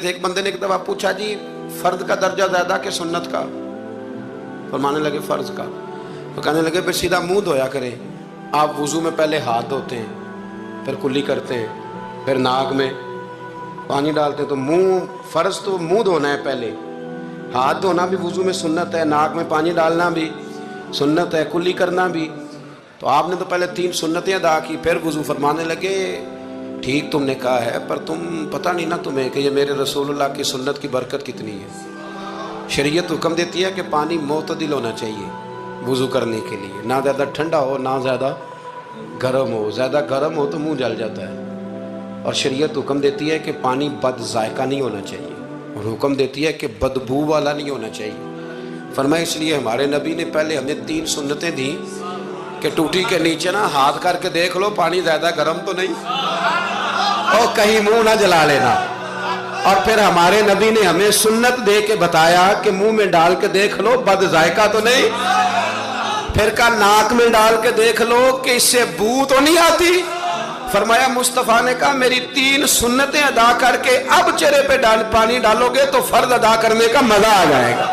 تھے, ایک بندے نے ایک دفعہ پوچھا جی فرد کا درجہ زیادہ کہ سنت کا؟ فرمانے لگے فرض کا. تو کہنے لگے پھر سیدھا منہ دھویا کریں. آپ وضو میں پہلے ہاتھ دھوتے ہیں, پھر کلی کرتے ہیں, پھر ناک میں پانی ڈالتے ہیں. تو منہ فرض تو منہ دھونا ہے پہلے, ہاتھ دھونا بھی وضو میں سنت ہے, ناک میں پانی ڈالنا بھی سنت ہے, کلی کرنا بھی. تو آپ نے تو پہلے 3 سنتیں ادا کی پھر وضو. فرمانے لگے ٹھیک تم نے کہا ہے, پر تم پتہ نہیں نا تمہیں کہ یہ میرے رسول اللہ کی سنت کی برکت کتنی ہے. شریعت حکم دیتی ہے کہ پانی معتدل ہونا چاہیے وضو کرنے کے لیے, نہ زیادہ ٹھنڈا ہو نہ زیادہ گرم ہو. زیادہ گرم ہو تو منہ جل جاتا ہے. اور شریعت حکم دیتی ہے کہ پانی بد ذائقہ نہیں ہونا چاہیے, اور حکم دیتی ہے کہ بدبو والا نہیں ہونا چاہیے. فرمایا اس لیے ہمارے نبی نے پہلے ہمیں 3 سنتیں دیں کہ ٹوٹی کے نیچے نا ہاتھ کر کے دیکھ لو پانی زیادہ گرم تو نہیں, اور کہیں منہ نہ جلا لینا. اور پھر ہمارے نبی نے ہمیں سنت دے کے بتایا کہ منہ میں ڈال کے دیکھ لو بد ذائقہ تو نہیں. پھر کہا ناک میں ڈال کے دیکھ لو کہ اس سے بو تو نہیں آتی. فرمایا مصطفیٰ نے کہا میری 3 سنتیں ادا کر کے اب چہرے پہ پانی ڈالو گے تو فرض ادا کرنے کا مزہ آ جائے گا.